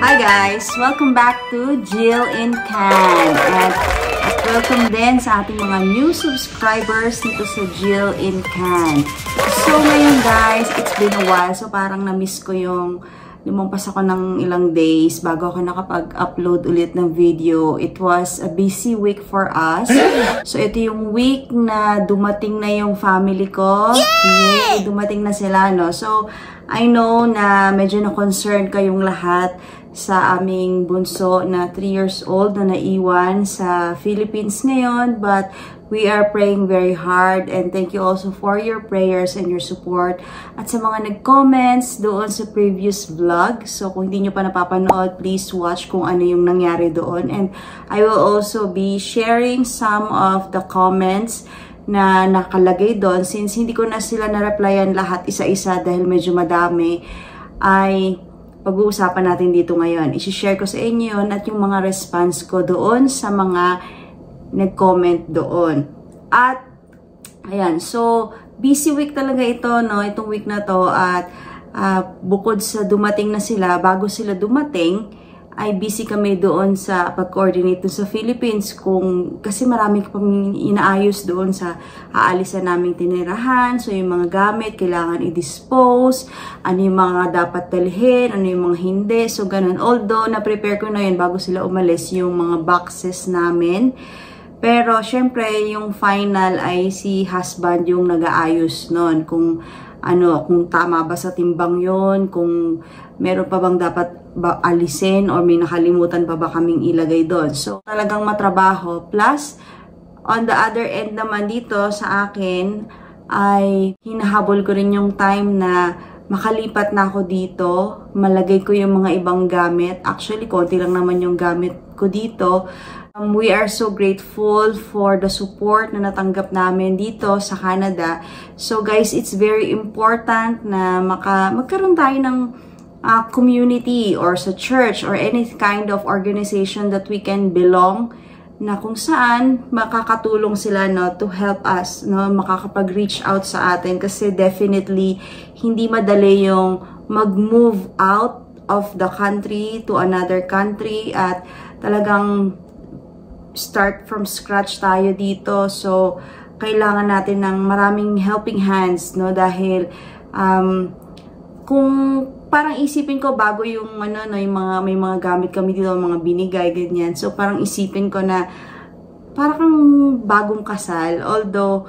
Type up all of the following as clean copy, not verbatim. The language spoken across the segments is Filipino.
Hi guys! Welcome back to Jill in Can. At welcome din sa ating mga new subscribers dito sa Jill in Can. So ngayon guys, it's been a while. So parang na-miss ko yung lumampas ako ng ilang days bago ako nakapag-upload ulit ng video. It was a busy week for us. So ito yung week na dumating na yung family ko. Yay! Dumating na sila, no? So I know na medyo na-concern kayong lahat sa aming bunso na 3 years old na naiwan sa Philippines ngayon. But we are praying very hard and thank you also for your prayers and your support. At sa mga nag-comments doon sa previous vlog, so kung hindi nyo pa napapanood, please watch kung ano yung nangyari doon. And I will also be sharing some of the comments na nakalagay doon. Since hindi ko na sila na-replyan lahat isa-isa dahil medyo madami, ay pag-uusapan natin dito ngayon. I-share ko sa inyo yun at yung mga response ko doon sa mga nag-comment doon. At, ayan, so, busy week talaga ito, no? Itong week na to. At, bukod sa dumating na sila, bago sila dumating, ay busy kami doon sa pag-coordinate sa Philippines kasi marami pang inaayos doon sa aalisan naming tinirahan. So yung mga gamit kailangan i-dispose, ano yung mga dapat dalhin, ano yung mga hindi. So ganun. Although na-prepare ko na yun bago sila umalis yung mga boxes namin. Pero syempre yung final ay si husband yung nag-aayos nun. Kung tama ba sa timbang yon, kung meron pa bang dapat alisin or may nakalimutan pa ba kaming ilagay doon. So, talagang matrabaho. Plus, on the other end naman dito sa akin, ay hinahabol ko rin yung time na makalipat na ako dito. Malagay ko yung mga ibang gamit. Actually, konti lang naman yung gamit ko dito. We are so grateful for the support na natanggap namin dito sa Canada. So guys, it's very important na magkaroon tayo ng community or sa church or any kind of organization that we can belong, na kung saan makakatulong sila, no, to help us, no, makakapag-reach out sa atin. Kasi definitely hindi madali yung mag-move out of the country to another country at talagang start from scratch tayo dito. So kailangan natin ng maraming helping hands, no, dahil kung parang isipin ko bago yung yung may mga gamit kami dito, mga binigay ganyan. So parang isipin ko na parang bagong kasal, although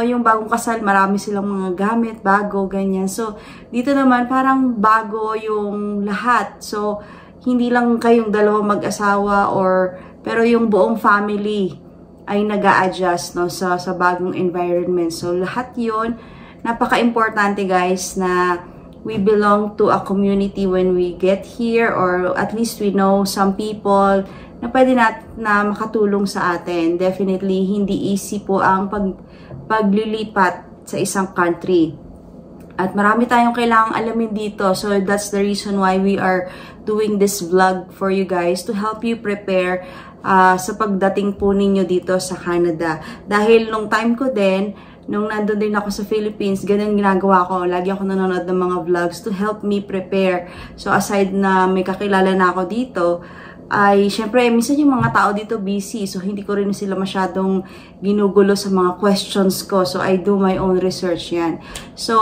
yung bagong kasal marami silang mga gamit bago ganyan. So dito naman parang bago yung lahat. So hindi lang kayong dalawa mag-asawa pero yung buong family ay nag-a-adjust, no, sa bagong environment. So lahat yun, napaka-importante guys na we belong to a community when we get here, or at least we know some people na pwede na makatulong sa atin. Definitely, hindi easy po ang paglilipat sa isang country. At marami tayong kailangang alamin dito. So that's the reason why we are doing this vlog for you guys, to help you prepare sa pagdating po ninyo dito sa Canada. Dahil nung time ko din, nung nandun din ako sa Philippines, ganun ginagawa ko. Lagi ako nanonood ng mga vlogs to help me prepare. So aside na may kakilala na ako dito, ay syempre minsan yung mga tao dito busy. So hindi ko rin sila masyadong ginugulo sa mga questions ko. So I do my own research yan. So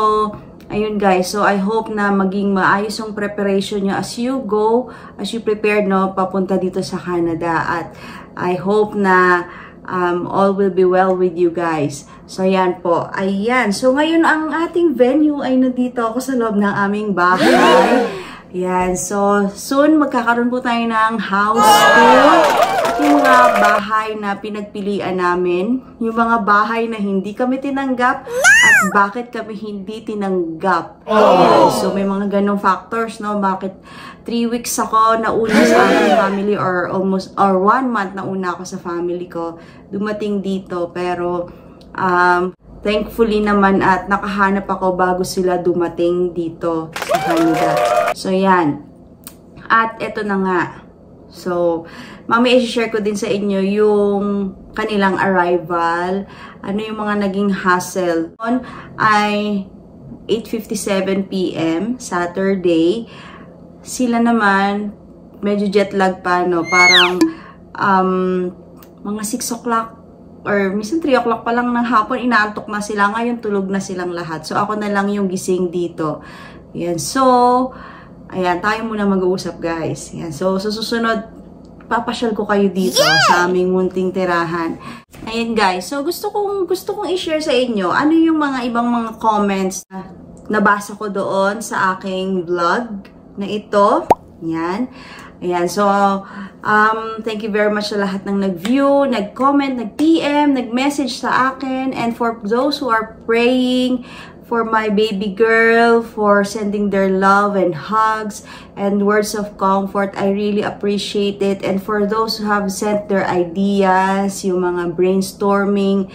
ayun guys, so I hope na maging maayos yung preparation nyo as you go, as you prepare, no, papunta dito sa Canada. At I hope na all will be well with you guys. So yan po, ayan. So ngayon ang ating venue ay nandito ako sa loob ng aming bahay. Yan, so soon magkakaroon po tayo ng house tour. At yung mga bahay na pinagpilian namin, yung mga bahay na hindi kami tinanggap at bakit kami hindi tinanggap. So may mga ganong factors, no, bakit 3 weeks ako nauna sa aking family, or 1 month nauna ako sa family ko dumating dito. Pero thankfully naman at nakahanap ako bago sila dumating dito sa Canada. So yan. At eto na nga. So mamaya i-share ko din sa inyo yung kanilang arrival. Ano yung mga naging hassle. Ay 8:57 PM Saturday. sila naman, medyo jet lag pa, no? Parang, mga 6 o'clock or minsan 3 o'clock pa lang ng hapon, inaantok na sila. Ngayon, tulog na silang lahat. So, ako na lang yung gising dito. Yan. So, ayan, tayo muna mag-uusap, guys. Yan. So, susunod, papasyal ko kayo dito sa aming munting tirahan. Ayan, guys. So, gusto kong i-share sa inyo ano yung mga ibang mga comments na nabasa ko doon sa aking vlog na ito. Yan. Ayan, so, thank you very much sa lahat ng nag-view, nag-comment, nag-PM, nag-message sa akin, and for those who are praying for my baby girl, for sending their love and hugs and words of comfort, I really appreciate it. And for those who have sent their ideas, yung mga brainstorming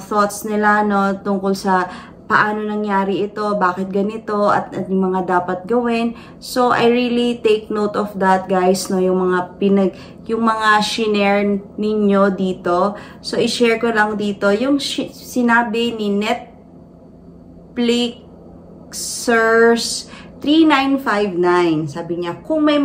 thoughts nila, no, tungkol sa paano nangyari ito, bakit ganito, at yung mga dapat gawin. So, I really take note of that, guys, no, yung mga shinare ninyo dito. So, i-share ko lang dito, yung sinabi ni Netflixers 3959. Sabi niya, kung may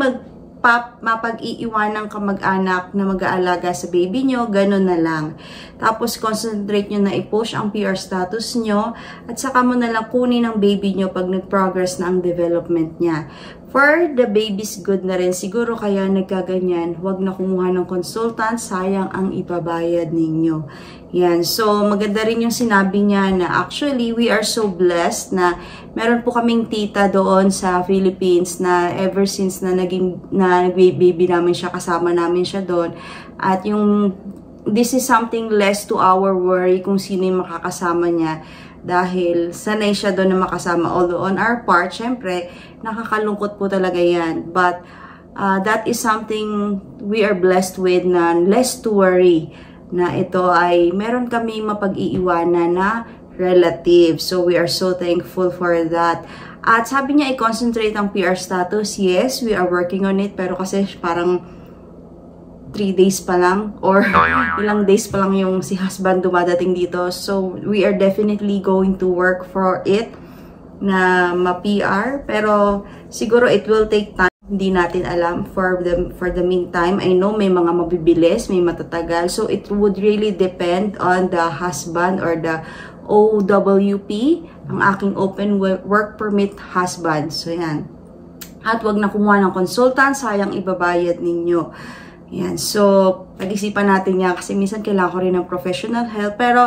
mapag-iiwanang kamag-anak na mag-aalaga sa baby nyo, ganun na lang. Tapos, concentrate nyo na i-push ang PR status nyo at saka mo na lang kunin ang baby nyo pag nag-progress na ang development niya. For the baby's good na rin, siguro kaya nagkaganyan, huwag na kumuha ng consultant, sayang ang ipabayad ninyo. Yan. So, maganda rin yung sinabi niya na actually, we are so blessed na meron po kaming tita doon sa Philippines na ever since na nag-baby namin siya, kasama namin siya doon. At yung, this is something less to our worry kung sino yung makakasama niya. Dahil sanay siya doon na makasama. Although on our part, syempre, nakakalungkot po talaga yan. But that is something we are blessed with na less to worry. Na ito ay meron kami mapag-iiwanan na relative. So we are so thankful for that. At sabi niya i-concentrate ang PR status. Yes, we are working on it. Pero kasi parang 3 days pa lang or ilang days pa lang yung si husband dumadating dito. So, we are definitely going to work for it na ma-PR. Pero, siguro it will take time. Hindi natin alam for the meantime. I know may mga mabibilis, may matatagal. So, it would really depend on the husband or the OWP, ang aking open work permit husband. So, yan. At wag na kumuha ng consultant, sayang ibabayad ninyo. Yan. So, pag-isipan natin yan kasi minsan kailangan ko rin ng professional help. Pero,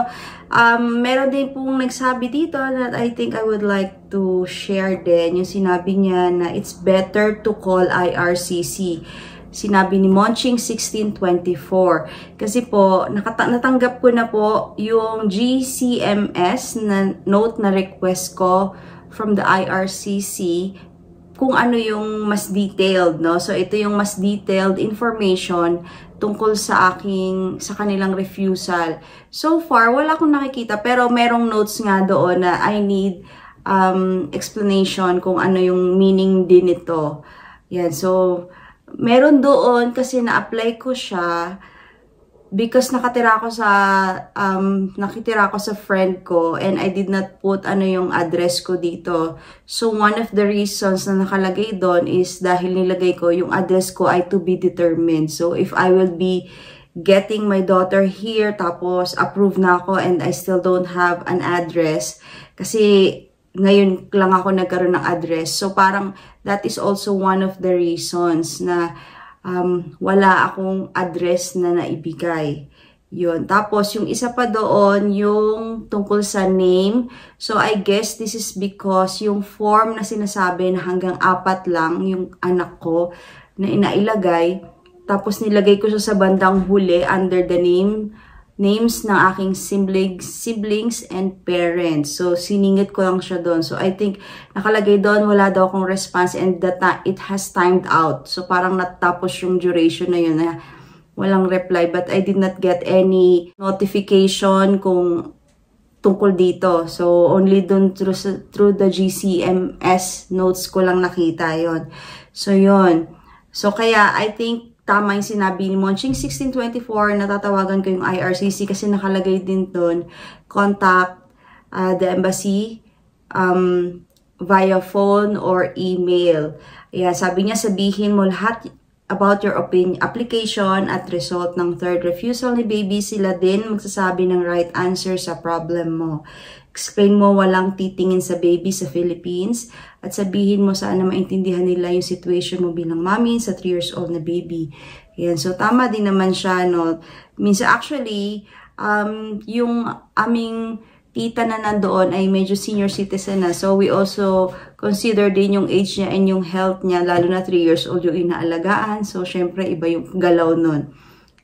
meron din pong nagsabi dito that I think I would like to share din. Yung sinabi niya na it's better to call IRCC. Sinabi ni Monching 1624. Kasi po, natanggap ko na po yung GCMS na note na request ko from the IRCC kung ano yung mas detailed, no? So, ito yung mas detailed information tungkol sa kanilang refusal. So far, wala akong nakikita, pero merong notes nga doon na I need explanation kung ano yung meaning din ito. Yan, so, meron doon kasi na-apply ko siya because nakitira ako sa friend ko and I did not put ano yung address ko dito. So, one of the reasons na nakalagay doon is dahil nilagay ko yung address ko ay to be determined. So, if I will be getting my daughter here tapos approve na ako and I still don't have an address kasi ngayon lang ako nagkaroon ng address. So, parang that is also one of the reasons na wala akong address na naibigay. Yun. Tapos, yung isa pa doon, yung tungkol sa name. So, I guess this is because yung form na sinasabi na hanggang 4 lang yung anak ko na inailagay. Tapos, nilagay ko siya sa bandang huli under the names ng aking siblings and parents. So, siningit ko lang siya doon. So, I think, nakalagay doon, wala daw akong response and that it has timed out. So, parang natapos yung duration na yun na walang reply. But I did not get any notification kung tungkol dito. So, only doon through the GCMS notes ko lang nakita yon. So, yun. So, kaya, I think, tama yung sinabi ni Monching 1624, natatawagan ko yung IRCC kasi nakalagay din doon, contact the embassy via phone or email. Ayan, sabi niya sabihin mo lahat about your application at result ng third refusal ni baby. Sila din magsasabi ng right answer sa problem mo. Explain mo walang titingin sa baby sa Philippines at sabihin mo sana maintindihan nila yung situation mo bilang mommy sa 3 years old na baby. Yan. So, tama din naman siya, no? Minsan, actually, yung aming tita na nandoon ay medyo senior citizen na. So, we also consider din yung age niya and yung health niya, lalo na 3 years old yung inaalagaan. So, syempre, iba yung galaw nun.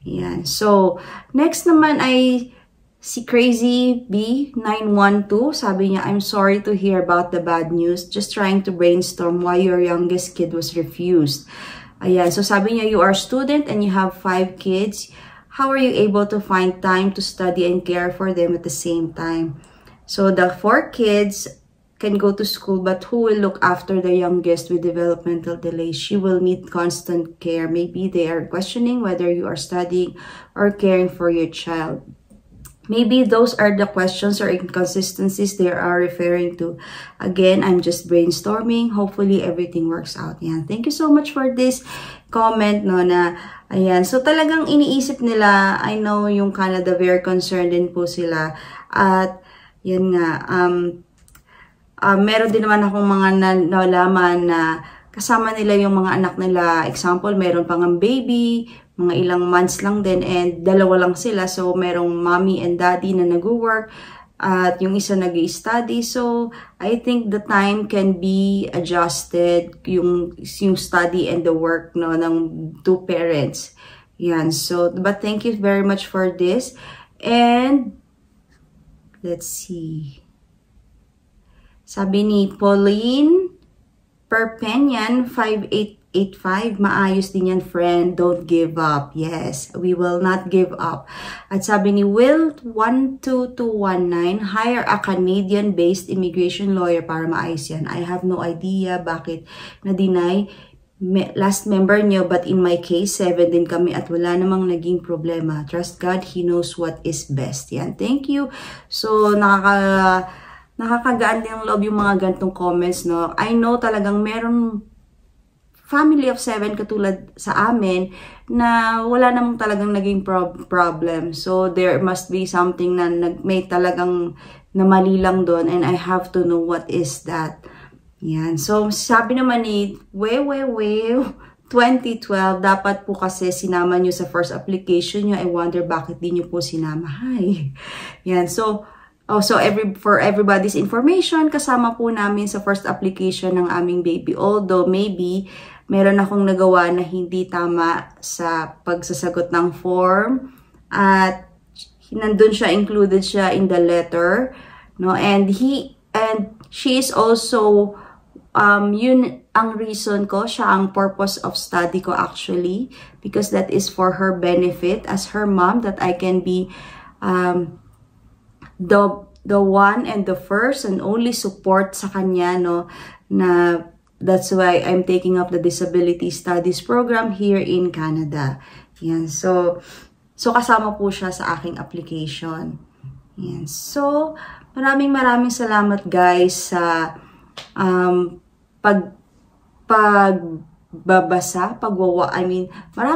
Yan. So, next naman ay si Crazy B912. Sabi niya, I'm sorry to hear about the bad news. Just trying to brainstorm why your youngest kid was refused. Ayan. So, sabi niya, you are a student and you have 5 kids. How are you able to find time to study and care for them at the same time? So, the 4 kids can go to school, but who will look after the youngest with developmental delays? She will need constant care. Maybe they are questioning whether you are studying or caring for your child. Maybe those are the questions or inconsistencies they are referring to. Again, I'm just brainstorming. Hopefully, everything works out. Yan. Thank you so much for this comment, no, na, ayan. So, talagang iniisip nila, I know yung Canada, very concerned din po sila. At, yan nga, meron din naman akong mga nalaman na kasama nila yung mga anak nila. Example, meron pang ang baby, mga ilang months lang din, and 2 lang sila. So, merong mommy and daddy na nag-work, at yung isa nag-i-study. So, I think the time can be adjusted, yung study and the work, no, ng 2 parents. Yan. So, but thank you very much for this. And, let's see. Sabi ni Pauline Perpenyan, 5885, maayos din yan, friend. Don't give up. Yes, we will not give up. At sabi ni Will 12219, hire a Canadian-based immigration lawyer para maayos yan. I have no idea bakit na-deny last member nyo, but in my case, 7 din kami at wala namang naging problema. Trust God, He knows what is best. Yan. Thank you. So, nakakagaan din ang loob yung mga gantong comments, no? I know talagang meron family of 7 katulad sa amin na wala namang talagang naging problem. So, there must be something na may talagang na mali lang doon, and I have to know what is that. Yan. So, sabi naman ni 2012, dapat po kasi sinama nyo sa first application nyo. I wonder bakit di nyo po sinama. Hi. Yan. So, for everybody's information, kasama po namin sa first application ng aming baby. Although, maybe, meron akong nagawa na hindi tama sa pagsasagot ng form. At, nandun siya, included siya in the letter. No? And she is also, yun ang reason ko, siya ang purpose of study ko actually. Because that is for her benefit as her mom, that I can be, the one and the first and only support sa kanya, no, na that's why I'm taking up the disability studies program here in Canada. Yan. So kasama po siya sa aking application. Yan. So, maraming salamat guys sa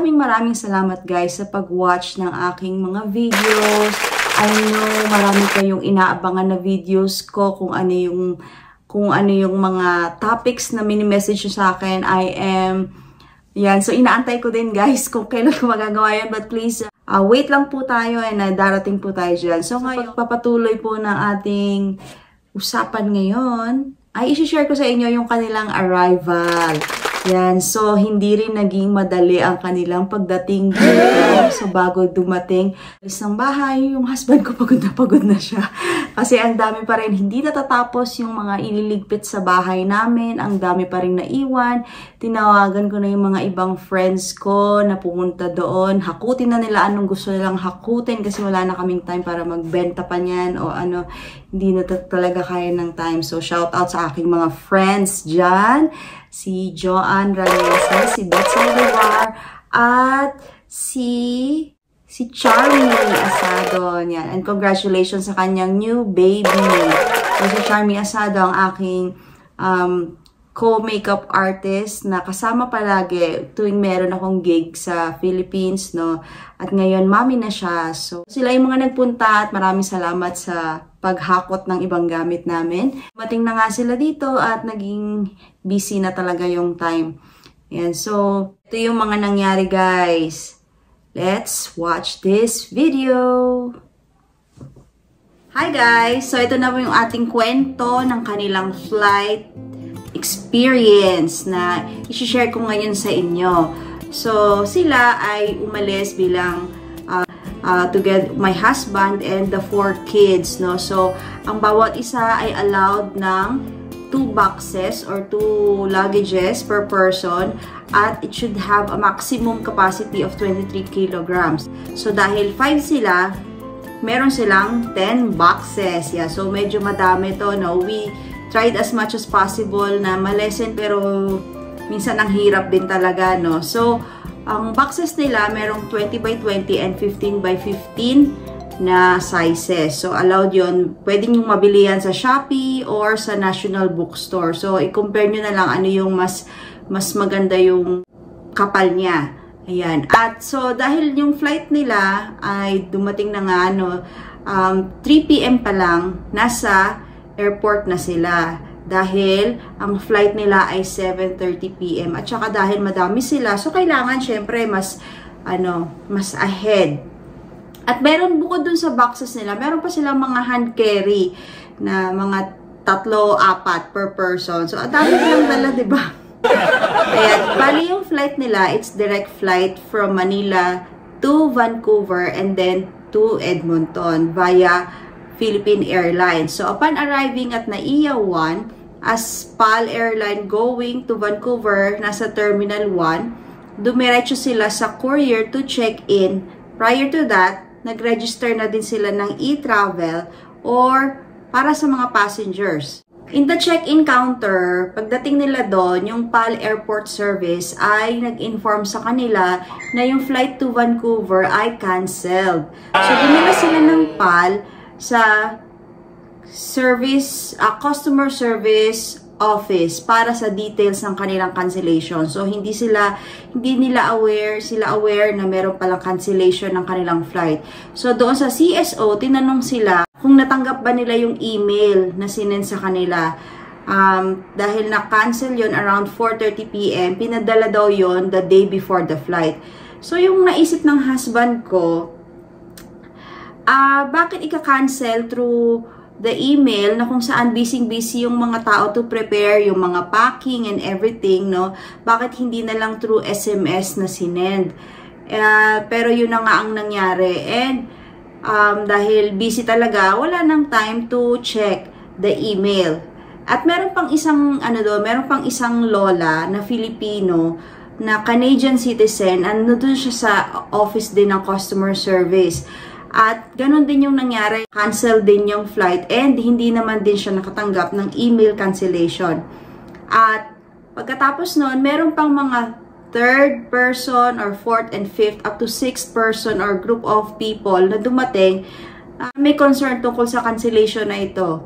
maraming salamat guys sa pag-watch ng aking mga videos. I know marami kayong inaabangan na videos ko kung ano yung mga topics na mini-message nyo sa akin. Yan. So, inaantay ko din guys kung kailan ko magagawa yan. But please, wait lang po tayo and darating po tayo dyan. So, ngayon, pagpapatuloy po ng ating usapan ngayon, ay isi-share ko sa inyo yung kanilang arrival. Yan. So, hindi rin naging madali ang kanilang pagdating dito. So, bago dumating ng bahay, yung husband ko pagod na siya. Kasi ang dami pa rin, hindi natatapos yung mga ililigpit sa bahay namin. Ang dami pa rin naiwan. Tinawagan ko na yung mga ibang friends ko na pumunta doon. Hakutin na nila anong gusto nilang hakutin kasi wala na kaming time para magbenta pa niyan o ano. Hindi na talaga kaya ng time. So, shout out sa aking mga friends dyan. Si Joanne Reyes, si Betsy Luar, at si Charmy Asado. Yan. And congratulations sa kanyang new baby. So, si Charmy Asado ang aking co-makeup artist na kasama palagi tuwing meron akong gig sa Philippines, no? At ngayon, mami na siya. So, sila yung mga nagpunta at maraming salamat sa paghakot ng ibang gamit namin. Dumating na nga sila dito at naging busy na talaga yung time. Yan. So, ito yung mga nangyari, guys. Let's watch this video! Hi, guys! So, ito na po yung ating kwento ng kanilang flight experience na i-share ko ngayon sa inyo. So, sila ay umalis bilang together, my husband and the 4 kids, no? So, ang bawat isa ay allowed ng 2 boxes or 2 luggages per person at it should have a maximum capacity of 23 kilograms. So, dahil 5 sila, meron silang 10 boxes. Yeah, so, medyo madami to, no? We tried as much as possible na malesen pero minsan ang hirap din talaga, no? So, ang boxes nila merong 20 by 20 and 15 by 15 na sizes. So, allowed yon. Pwede nyo mabili yan sa Shopee or sa National Bookstore. So, i-compare nyo na lang ano yung mas maganda yung kapal niya. Ayan. At so, dahil yung flight nila ay dumating na nga, 3 PM pa lang, nasa airport na sila dahil ang flight nila ay 7:30 PM at saka dahil madami sila, so kailangan syempre mas ahead. At meron bukod dun sa boxes nila, meron pa silang mga hand carry na mga 3-4 per person. So ang dami nilang dala, 'di ba? Ayan, bali yung flight nila, it's direct flight from Manila to Vancouver and then to Edmonton via Philippine Airlines. So, upon arriving at NAIA 1, as PAL Airline going to Vancouver, nasa Terminal 1, dumiretso sila sa courier to check-in. Prior to that, nag-register na din sila ng e-travel or para sa mga passengers. In the check-in counter, pagdating nila doon, yung PAL Airport Service ay nag-inform sa kanila na yung flight to Vancouver ay canceled. So, dinala sila ng PAL sa customer service office para sa details ng kanilang cancellation. So, hindi nila aware na meron palang cancellation ng kanilang flight. So, doon sa CSO, tinanong sila kung natanggap ba nila yung email na sinend sa kanila. Dahil na-cancel yon around 4:30 PM, pinadala daw yon the day before the flight. So, yung naisip ng husband ko, bakit ika-cancel through the email na kung saan busy yung mga tao to prepare yung mga packing and everything, no? Bakit hindi na lang through SMS na sinend? Pero yun na nga ang nangyari. And dahil busy talaga, wala nang time to check the email. At meron pang isang lola na Filipino na Canadian citizen, doon siya sa office din ng customer service. At ganun din yung nangyari, cancel din yung flight and hindi naman din siya nakatanggap ng email cancellation. At pagkatapos nun, meron pang mga 3rd person or 4th and 5th up to 6th person or group of people na dumating, may concern tungkol sa cancellation na ito.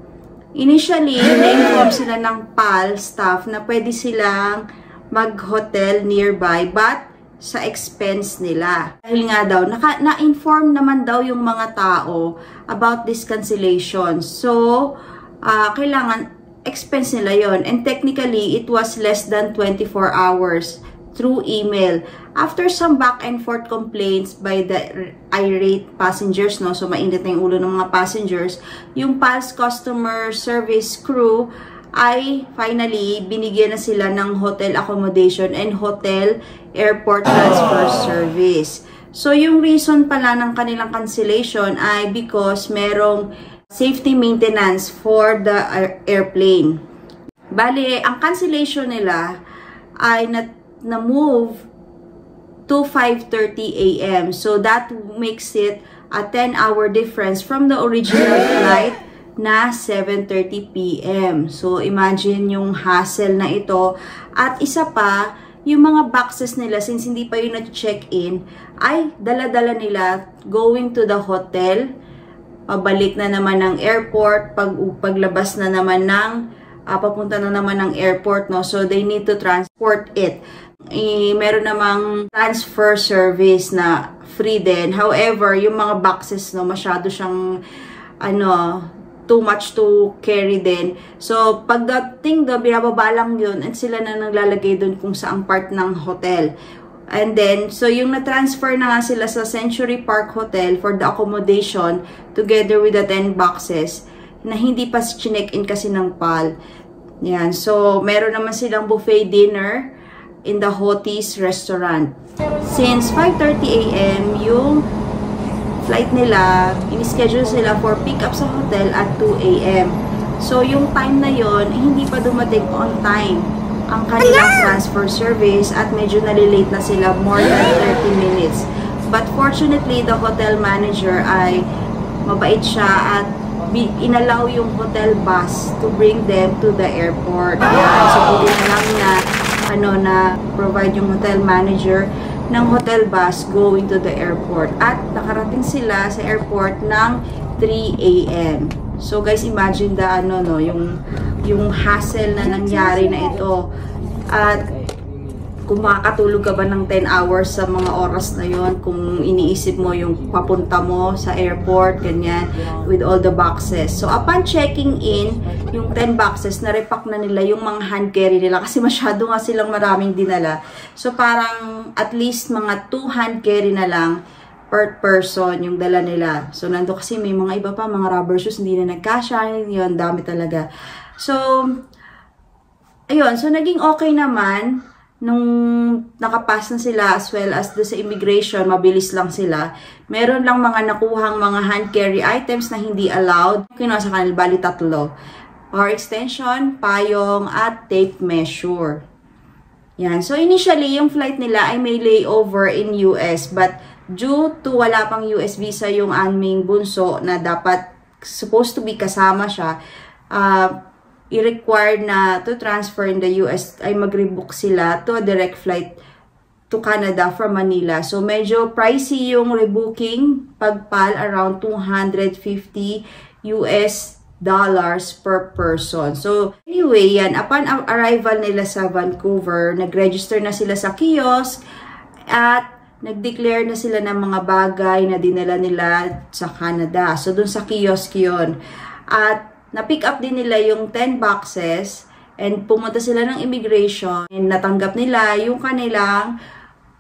Initially, na-inform sila ng PAL staff na pwede silang mag-hotel nearby but sa expense nila. Dahil nga daw, na-inform naman daw yung mga tao about this cancellation. So, kailangan expense nila yon. And technically, it was less than 24 hours through email. After some back and forth complaints by the irate passengers, no? So, mainit na yung ulo ng mga passengers, yung PAL's customer service crew ay finally binigyan na sila ng hotel accommodation and hotel airport transfer service. So, yung reason pala ng kanilang cancellation ay because merong safety maintenance for the airplane. Bale, ang cancellation nila ay na-move to 5:30 AM. So, that makes it a 10-hour difference from the original flight na 7:30 PM. So, imagine yung hassle na ito. At isa pa, yung mga boxes nila, since hindi pa yun na-check-in, ay dala-dala nila going to the hotel, pabalik na naman ng airport, paglabas na naman ng papunta na naman ng airport, no? So, they need to transport it. Meron namang transfer service na free din. However, yung mga boxes, no, masyado siyang, too much to carry din. So, pagdating doon, binababa lang yun at sila na naglalagay doon kung saang part ng hotel. And then, so yung na-transfer na nga sila sa Century Park Hotel for the accommodation together with the 10 boxes na hindi pa chinek-in kasi ng PAL. Yan. So, meron naman silang buffet dinner in the Hotis restaurant. Since 5:30 AM, yung flight nila, in-schedule sila for pick-up sa hotel at 2 AM. So, yung time na yon hindi pa dumating on time ang kanilang transfer service at medyo nalilate na sila more than 30 minutes. But fortunately, the hotel manager ay mabait siya at inallow yung hotel bus to bring them to the airport. Yeah, so, pwede na lang na provide yung hotel manager ng hotel bus going to the airport. At nakarating sila sa airport ng 3 AM. So guys, imagine the yung hassle na nangyari na ito. At kung makakatulog ka ba ng 10 hours sa mga oras na yon, kung iniisip mo yung papunta mo sa airport, ganyan, with all the boxes. So, upon checking in, yung 10 boxes, na-repack na nila yung mga hand carry nila kasi masyado nga silang maraming dinala. So, parang at least mga 2 hand carry na lang per person yung dala nila. So, nando kasi may mga iba pa, mga rubber shoes, hindi na nagkasya, yun, dami talaga. So, ayun, so naging okay naman. Nung nakapass na sila as well as sa immigration, mabilis lang sila. Meron lang mga nakuhang mga hand carry items na hindi allowed. Kinuha sa kanila, bali 3. Power extension, payong, at tape measure. Yan. So, initially, yung flight nila ay may layover in US. But, due to wala pang US visa yung aming bunso na dapat supposed to be kasama siya, i-required na to transfer in the US ay mag-rebook sila to a direct flight to Canada from Manila. So, medyo pricey yung rebooking pagpal, around $250 per person. So, anyway, yan. Upon arrival nila sa Vancouver, nag-register na sila sa kiosk at nag-declare na sila ng mga bagay na dinala nila sa Canada. So, dun sa kiosk yun. At na-pick up din nila yung 10 boxes and pumunta sila ng immigration and natanggap nila yung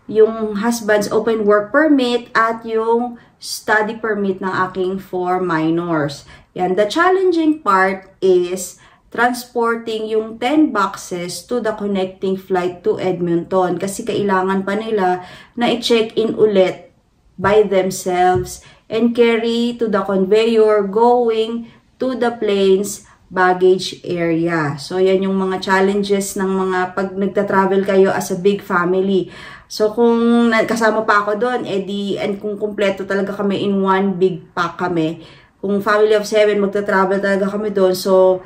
yung husband's open work permit at yung study permit ng aking 4 minors. Yan. The challenging part is transporting yung 10 boxes to the connecting flight to Edmonton kasi kailangan pa nila na i-check-in ulit by themselves and carry to the conveyor going to the plane's baggage area. So, yan yung mga challenges ng mga pag nagta-travel kayo as a big family. So, kung kasama pa ako doon, and kung kumpleto talaga kami in one big pack kami, kung family of 7, magta-travel talaga kami doon. So,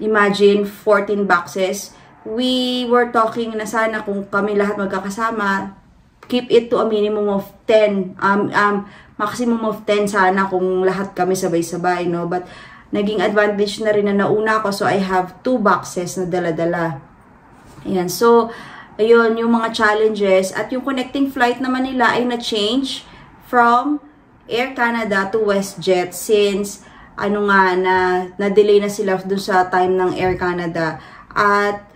imagine 14 boxes. We were talking na sana kung kami lahat magkakasama, keep it to a minimum of 10. Maximum of 10 sana kung lahat kami sabay-sabay, no? But, naging advantage na rin na nauna ko. So, I have 2 boxes na dala-dala. Ayan. So, ayun, yung mga challenges. At yung connecting flight naman nila ay na-change from Air Canada to WestJet since, na-delay na sila dun sa time ng Air Canada. At,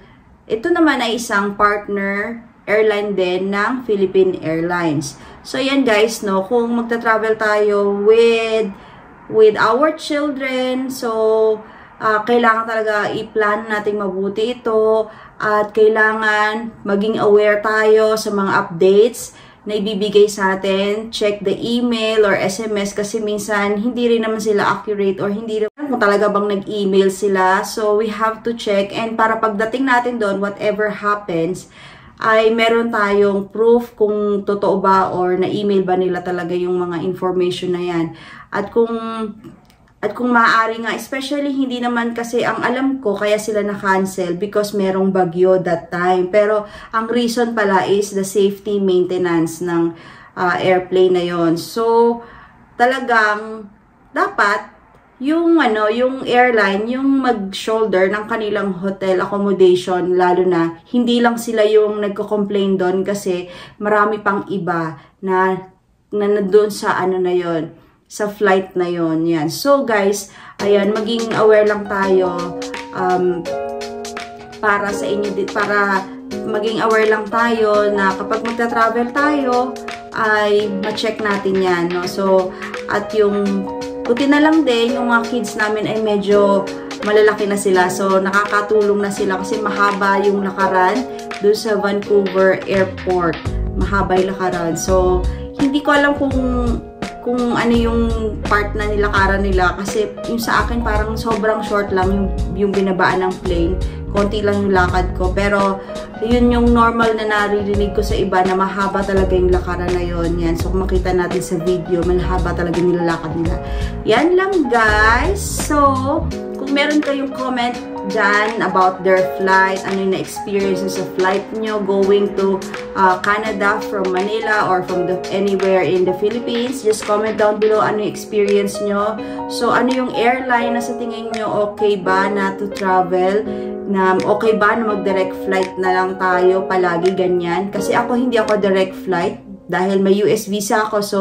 ito naman ay isang partner airline din ng Philippine Airlines. So, yan guys, no, kung magta-travel tayo with our children, so, kailangan talaga i-plan natin mabuti ito at kailangan maging aware tayo sa mga updates na ibibigay sa atin. Check the email or SMS kasi minsan hindi rin naman sila accurate or hindi rin kung talaga bang nag-email sila. So, we have to check and para pagdating natin doon, whatever happens, ay meron tayong proof kung totoo ba or na-email ba nila talaga yung mga information na yan. At kung maaari nga, especially hindi naman kasi ang alam ko kaya sila na-cancel because merong bagyo that time. Pero ang reason pala is the safety maintenance ng airplane na yon. So, talagang dapat yung yung airline, yung mag-shoulder ng kanilang hotel accommodation, lalo na hindi lang sila yung nagko-complain doon kasi marami pang iba na nandoon sa na yon, sa flight na yon. Yan. So guys, ayan, maging aware lang tayo para sa inyo, para maging aware lang tayo na kapag magta-travel tayo ay ma-check natin yan, no? So, at yung buti na lang din, yung mga kids namin ay medyo malalaki na sila. So, nakakatulong na sila kasi mahaba yung lakaran doon sa Vancouver Airport. Mahaba yung lakaran. So, hindi ko alam kung ano yung part na nilakaran nila. Kasi yung sa akin parang sobrang short lang yung binabaan ng plane. Konti lang yung lakad ko. Pero, yun yung normal na naririnig ko sa iba na mahaba talaga yung lakaran na yun. Yan. So, kung makita natin sa video, mahaba talaga yung nilalakad nila. Yan lang, guys. So, kung meron kayong comment dyan about their flight, ano yung na-experiences sa flight nyo going to Canada from Manila or from anywhere in the Philippines, just comment down below ano yung experience nyo. So, ano yung airline na sa tingin nyo okay ba na to travel? Na okay ba na mag-direct flight na lang tayo palagi ganyan? Kasi hindi ako direct flight dahil may US visa ako. So,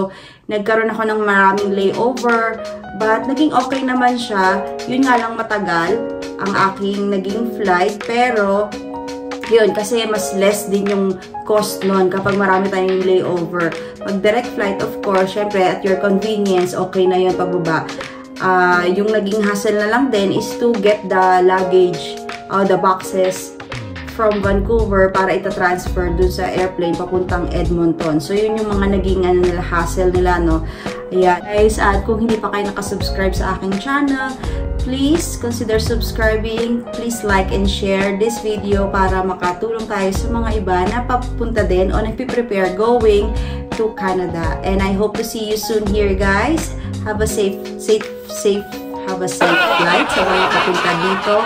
nagkaroon ako ng maraming layover. But, naging okay naman siya. Yun nga lang matagal ang aking naging flight. Pero, yun, kasi mas less din yung cost nun kapag marami tayong layover. Pag direct flight, of course, syempre, at your convenience, okay na yun pagbaba. Yung naging hassle na lang din is to get the luggage, the boxes from Vancouver para ita-transfer dun sa airplane papuntang Edmonton. So, yun yung mga naging hassle nila, no? Ayan. Guys, at kung hindi pa kayo nakasubscribe sa aking channel, please consider subscribing. Please like and share this video para makatulong tayo sa mga iba na papunta din o nagpiprepare going to Canada. And I hope to see you soon here, guys. Have a safe flight sa mga papunta dito.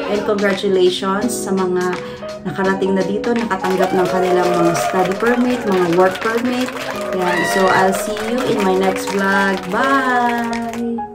And congratulations sa mga nakarating na dito, nakatanggap ng kanilang mga study permit, mga work permit. Yan. So, I'll see you in my next vlog. Bye!